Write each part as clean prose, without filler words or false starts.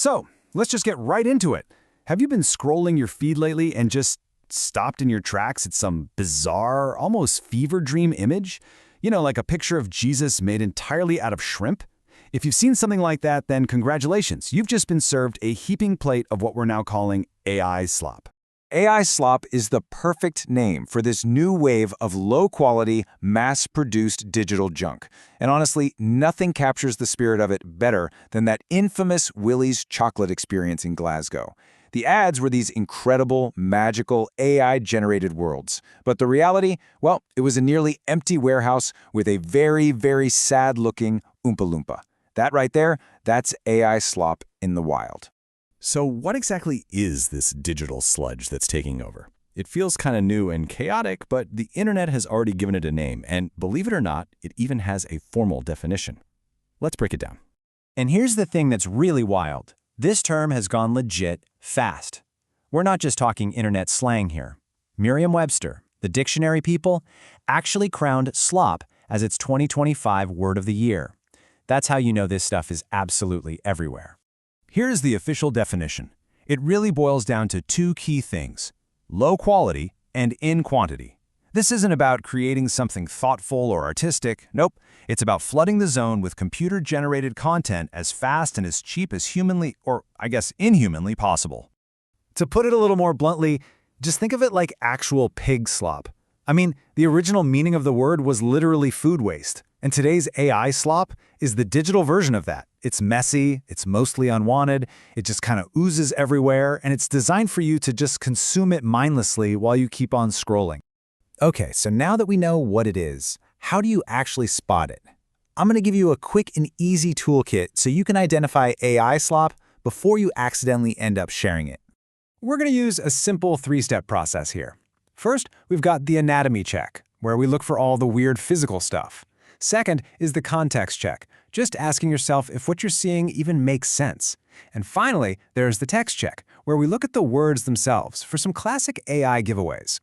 So, let's just get right into it. Have you been scrolling your feed lately and just stopped in your tracks at some bizarre, almost fever dream image? Like a picture of Jesus made entirely out of shrimp? If you've seen something like that, then congratulations. You've just been served a heaping plate of what we're now calling AI slop. AI slop is the perfect name for this new wave of low-quality, mass-produced digital junk. And honestly, nothing captures the spirit of it better than that infamous Willie's chocolate experience in Glasgow. The ads were these incredible, magical, AI-generated worlds. But the reality? Well, it was a nearly empty warehouse with a very, very sad-looking Oompa Loompa. That right there, that's AI slop in the wild. So what exactly is this digital sludge that's taking over? It feels kind of new and chaotic, but the internet has already given it a name, and believe it or not, it even has a formal definition. Let's break it down. And here's the thing that's really wild. This term has gone legit fast. We're not just talking internet slang here. Merriam-Webster, the dictionary people, actually crowned slop as its 2025 word of the year. That's how you know this stuff is absolutely everywhere. Here's the official definition. It really boils down to two key things: low quality and in quantity. This isn't about creating something thoughtful or artistic. Nope. It's about flooding the zone with computer-generated content as fast and as cheap as humanly, or I guess inhumanly, possible. To put it a little more bluntly, just think of it like actual pig slop. I mean, the original meaning of the word was literally food waste, and today's AI slop is the digital version of that. It's messy, it's mostly unwanted, it just kind of oozes everywhere, and it's designed for you to just consume it mindlessly while you keep on scrolling. Okay, so now that we know what it is, how do you actually spot it? I'm going to give you a quick and easy toolkit so you can identify AI slop before you accidentally end up sharing it. We're going to use a simple three-step process here. First, we've got the anatomy check, where we look for all the weird physical stuff. Second is the context check, just asking yourself if what you're seeing even makes sense. And finally, there's the text check, where we look at the words themselves for some classic AI giveaways.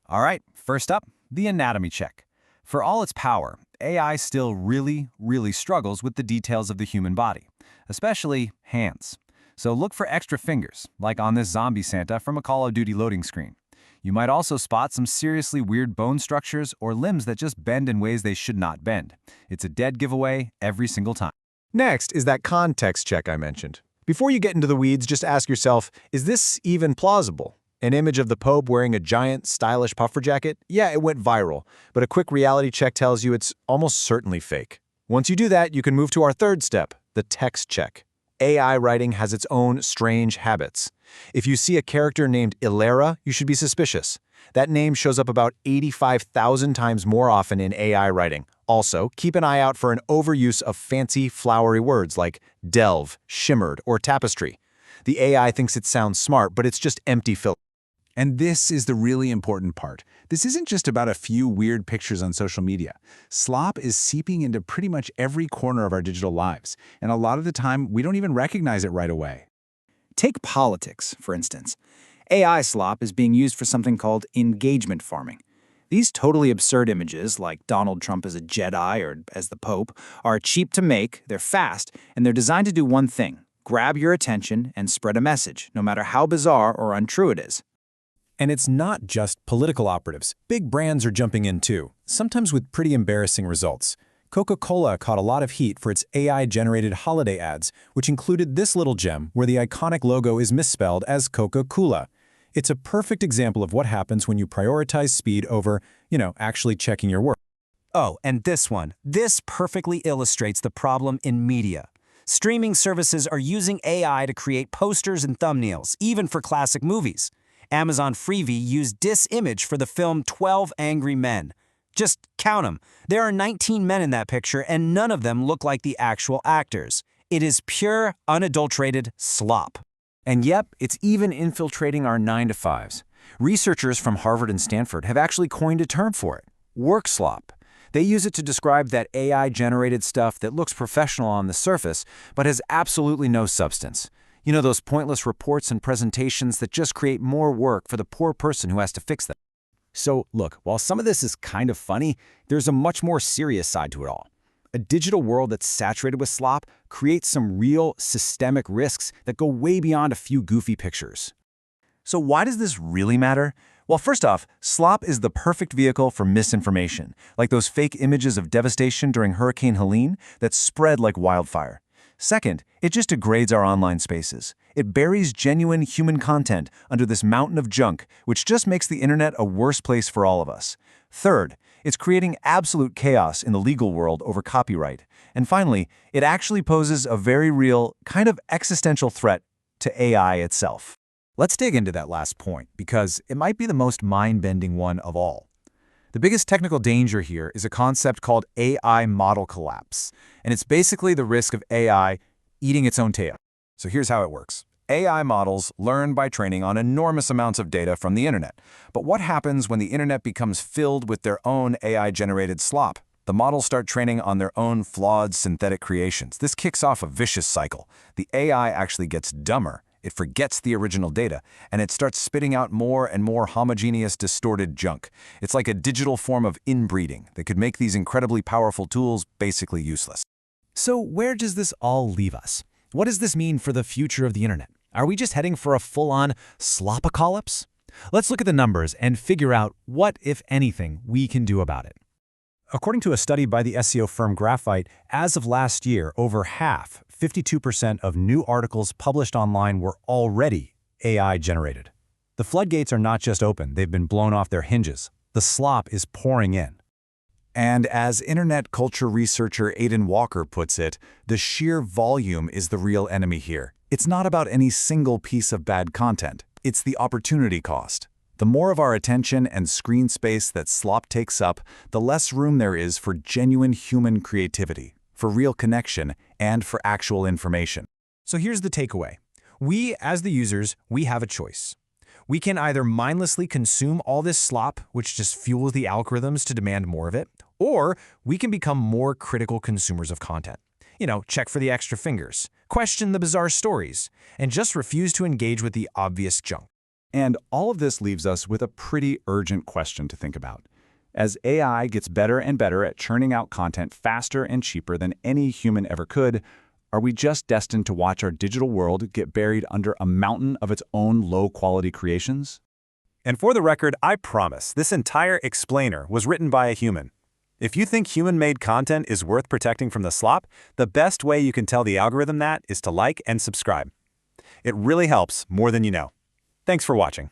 All right, first up, the anatomy check. For all its power, AI still really struggles with the details of the human body, especially hands. So look for extra fingers, like on this zombie Santa from a Call of Duty loading screen. You might also spot some seriously weird bone structures or limbs that just bend in ways they should not bend. It's a dead giveaway every single time. Next is that context check I mentioned. Before you get into the weeds, just ask yourself, is this even plausible? An image of the Pope wearing a giant, stylish puffer jacket? Yeah, it went viral, but a quick reality check tells you it's almost certainly fake. Once you do that, you can move to our third step, the text check. AI writing has its own strange habits. If you see a character named Elara, you should be suspicious. That name shows up about 85,000 times more often in AI writing. Also, keep an eye out for an overuse of fancy, flowery words like delve, shimmered, or tapestry. The AI thinks it sounds smart, but it's just empty filler. And this is the really important part. This isn't just about a few weird pictures on social media. Slop is seeping into pretty much every corner of our digital lives, and a lot of the time, we don't even recognize it right away. Take politics, for instance. AI slop is being used for something called engagement farming. These totally absurd images, like Donald Trump as a Jedi or as the Pope, are cheap to make, they're fast, and they're designed to do one thing: grab your attention and spread a message, no matter how bizarre or untrue it is. And it's not just political operatives. Big brands are jumping in too, sometimes with pretty embarrassing results. Coca-Cola caught a lot of heat for its AI-generated holiday ads, which included this little gem where the iconic logo is misspelled as Coca-Cola. It's a perfect example of what happens when you prioritize speed over, actually checking your work. Oh, and this one. This perfectly illustrates the problem in media. Streaming services are using AI to create posters and thumbnails, even for classic movies. Amazon Freevee used this image for the film 12 Angry Men. Just count them. There are 19 men in that picture, and none of them look like the actual actors. It is pure, unadulterated slop. And yep, it's even infiltrating our 9-to-5s. Researchers from Harvard and Stanford have actually coined a term for it: work slop. They use it to describe that AI-generated stuff that looks professional on the surface, but has absolutely no substance. You know, those pointless reports and presentations that just create more work for the poor person who has to fix them. So look, while some of this is kind of funny, there's a much more serious side to it all. A digital world that's saturated with slop creates some real systemic risks that go way beyond a few goofy pictures. So why does this really matter? Well, first off, slop is the perfect vehicle for misinformation, like those fake images of devastation during Hurricane Helene that spread like wildfire. Second, it just degrades our online spaces. It buries genuine human content under this mountain of junk, which just makes the internet a worse place for all of us. Third, it's creating absolute chaos in the legal world over copyright. And finally, it actually poses a very real, kind of existential threat to AI itself. Let's dig into that last point, because it might be the most mind-bending one of all. The biggest technical danger here is a concept called AI model collapse, and it's basically the risk of AI eating its own tail. So here's how it works. AI models learn by training on enormous amounts of data from the internet. But what happens when the internet becomes filled with their own AI-generated slop? The models start training on their own flawed synthetic creations. This kicks off a vicious cycle. The AI actually gets dumber. It forgets the original data, and it starts spitting out more and more homogeneous, distorted junk. It's like a digital form of inbreeding that could make these incredibly powerful tools basically useless. So where does this all leave us? What does this mean for the future of the internet? Are we just heading for a full-on slopocalypse? Let's look at the numbers and figure out what, if anything, we can do about it. According to a study by the SEO firm Graphite, as of last year, over half, 52% of new articles published online were already AI-generated. The floodgates are not just open, they've been blown off their hinges. The slop is pouring in. And as internet culture researcher Aidan Walker puts it, the sheer volume is the real enemy here. It's not about any single piece of bad content. It's the opportunity cost. The more of our attention and screen space that slop takes up, the less room there is for genuine human creativity, for real connection, and for actual information. So here's the takeaway. We, as the users, we have a choice. We can either mindlessly consume all this slop, which just fuels the algorithms to demand more of it, or we can become more critical consumers of content. Check for the extra fingers, question the bizarre stories, and just refuse to engage with the obvious junk. And all of this leaves us with a pretty urgent question to think about. As AI gets better and better at churning out content faster and cheaper than any human ever could, are we just destined to watch our digital world get buried under a mountain of its own low-quality creations? And for the record, I promise, this entire explainer was written by a human. If you think human-made content is worth protecting from the slop, the best way you can tell the algorithm that is to like and subscribe. It really helps more than you know. Thanks for watching.